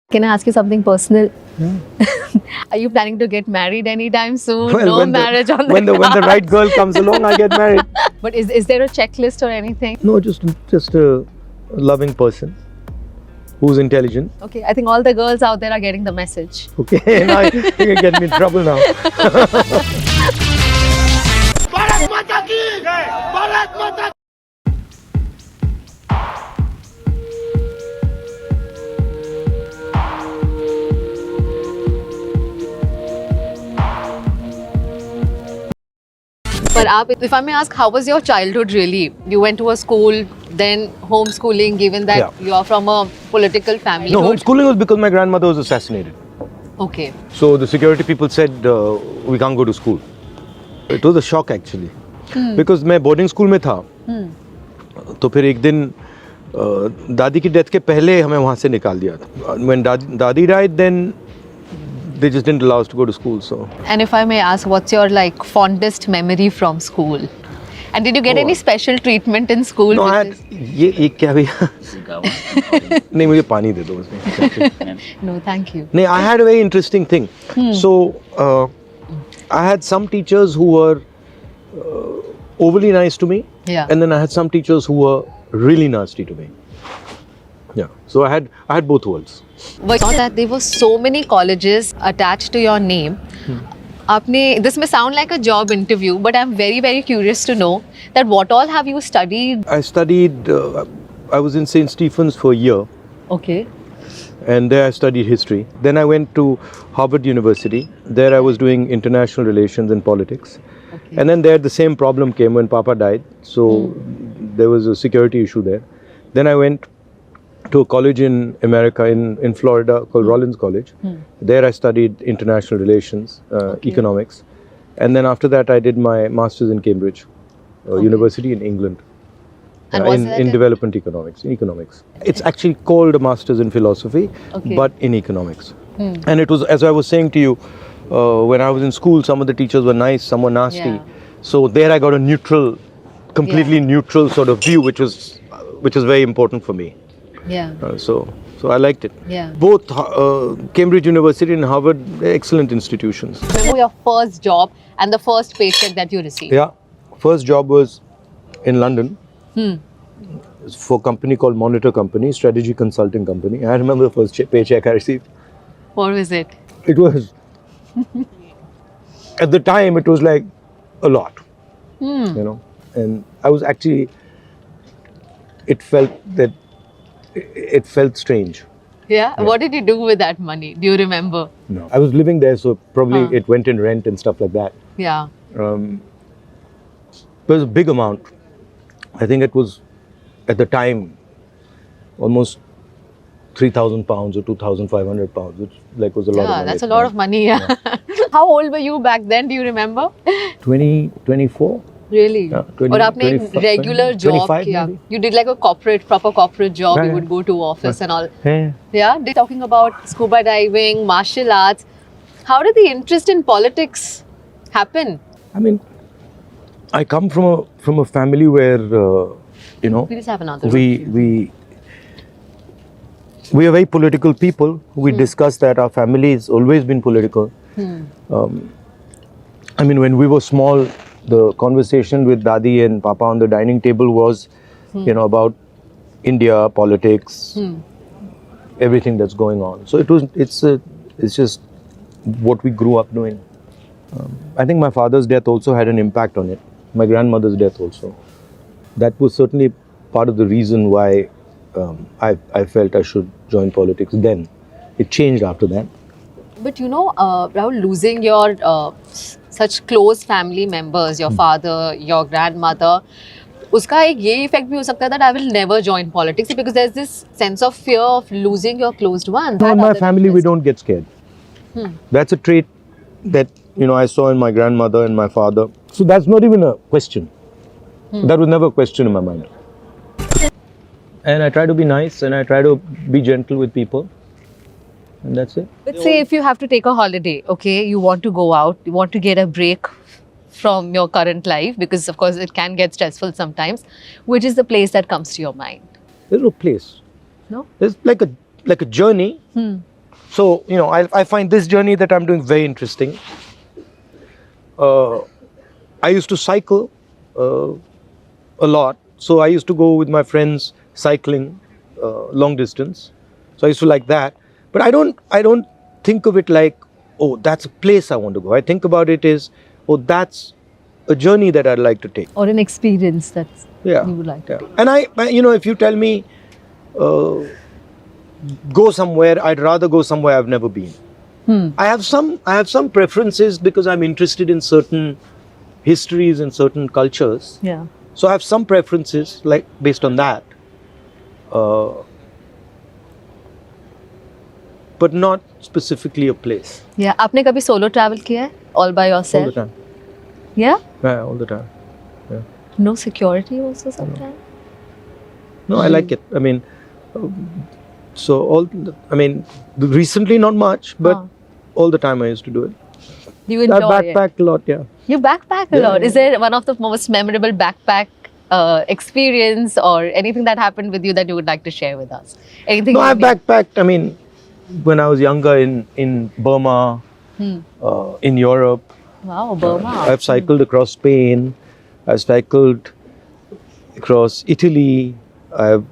Can I ask you something personal? Yeah. Are you planning to get married anytime soon? Well, No when marriage on the when the cards. right girl comes along, I get married. But is there a checklist or anything? No, just a loving person who's intelligent. Okay, I think all the girls out there are getting the message. Okay, now you can get me in trouble now. Bharat माता की भारत माता But if I may ask, how was your childhood really? You went to a school, then homeschooling, given that Yeah. you are from a political family. No, homeschooling was because my grandmother was assassinated. Okay. So the security people said we can't go to school. It was a shock actually, because मैं boarding school में था. तो फिर एक दिन दादी की death के पहले हमें वहाँ से निकाल दिया था. When दादी died, then they just didn't allow us to go to school. So. And if I may ask, what's your like fondest memory from school? And did you get any special treatment in school? No, I had, ये क्या भैया? नहीं मुझे पानी दे दो उसमें. No, thank you. नहीं, I had a very interesting thing. So I had some teachers who were overly nice to me, Yeah. and then I had some teachers who were really nasty to me. Yeah, so I had both worlds. But not that there were so many colleges attached to your name. This may sound like a job interview, but I'm very, very curious to know that what all have you studied? I studied. I was in St. Stephen's for a year, Okay. and there I studied history. Then I went to Harvard University. There I was doing international relations and politics. Okay. And then there the same problem came when Papa died. So there was a security issue there. Then I went to a college in America, in Florida, called Rollins College. There I studied international relations, economics. And then after that I did my master's in Cambridge University in England. And was that in in- development economics, in economics. It's actually called a master's in philosophy, Okay. but in economics. And it was, as I was saying to you, when I was in school, some of the teachers were nice, some were nasty. Yeah. So there I got a neutral, completely neutral sort of view, which was very important for me. Yeah. So I liked it. Yeah. Both Cambridge University and Harvard, they're excellent institutions. Remember your first job and the first paycheck that you received? Yeah, first job was in London. It's for a company called Monitor Company, strategy consulting company. I remember the first paycheck I received. What was it? It was, at the time, it was like a lot, you know. And I was actually, it felt strange. Yeah. What did you do with that money? Do you remember? No, I was living there, so probably it went in rent and stuff like that. Yeah. It was a big amount. I think it was, at the time, almost 3,000 pounds or 2,500 pounds, which was a lot of money. That's a lot of money. Yeah. How old were you back then? Do you remember? 24? Really? Yeah, 20, और आपने एक 25, regular job 25 किया. maybe. You did like a proper corporate job. Yeah, You yeah. would go to office and all. Yeah. Yeah. They're talking about scuba diving, martial arts. How did the interest in politics happen? I mean, I come from a family where, you know, We just have another. we are very political people. We discuss that. Our family has always been political. I mean, when we were small, the conversation with Dadi and Papa on the dining table was, you know, about India, politics, everything that's going on. So it's just what we grew up doing. I think my father's death also had an impact on it. My grandmother's death also. That was certainly part of the reason why I felt I should join politics then. It changed after that. But you know, Rahul, losing your such close family members, your father, your grandmother, उसका एक ये effect भी हो सकता है that I will never join politics because there's this sense of fear of losing your closed ones. No, in my family, we don't get scared. That's a trait that, you know, I saw in my grandmother and my father. So that's not even a question. That was never a question in my mind. And I try to be nice and I try to be gentle with people. And that's it. Let's say if you have to take a holiday, okay, you want to go out, you want to get a break from your current life because of course it can get stressful sometimes. Which is the place that comes to your mind? There's no place. No? There's like a journey So, I find this journey that I'm doing very interesting. I used to cycle a lot. So I used to go with my friends cycling long distance. So I used to like that. But I don't think of it like, oh, that's a place I want to go. I think about it as, oh, that's a journey that I'd like to take. Or an experience that Yeah. you would like to take. And if you tell me, go somewhere, I'd rather go somewhere I've never been. I have some preferences because I'm interested in certain histories and certain cultures. Yeah. So I have some preferences like based on that. But not specifically a place. Yeah. आपने कभी solo travel किया है? All by All yourself? the time. Yeah? Yeah, all the time. No security also sometimes? No, I like it. I mean, recently not much, but all the time I used to do it. You I enjoy it? backpacked a lot, yeah. You backpack a Yeah, lot. yeah. Is there one of the most memorable backpack experience or anything that happened with you that you would like to share with us? Anything? No, I unique? backpacked, when I was younger in Burma, in Europe. Wow, Burma. I've cycled across Spain. I've cycled across Italy.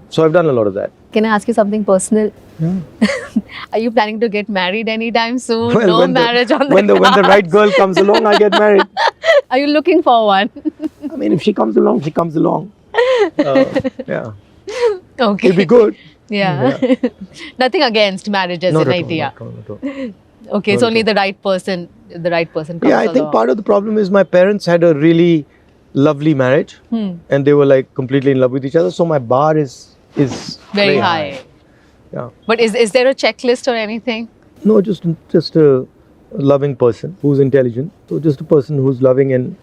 So I've done a lot of that. Can I ask you something personal? Are you planning to get married anytime soon? Well, no when marriage on the when the cards. right girl comes along, I get married. Are you looking for one? If she comes along, she comes along. Yeah, Okay. it'll be good. Yeah. Nothing against marriage as Not an at all, idea. not at all. Okay, it's Not only at the right person. The right person comes Yeah, I along. think part of the problem is my parents had a really lovely marriage, and they were like completely in love with each other. So my bar is Very high. Yeah. But is there a checklist or anything? No, just a loving person who's intelligent. So just a person who's loving and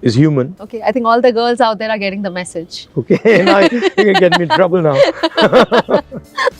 is human. Okay, I think all the girls out there are getting the message. Okay, now you can get me in trouble now.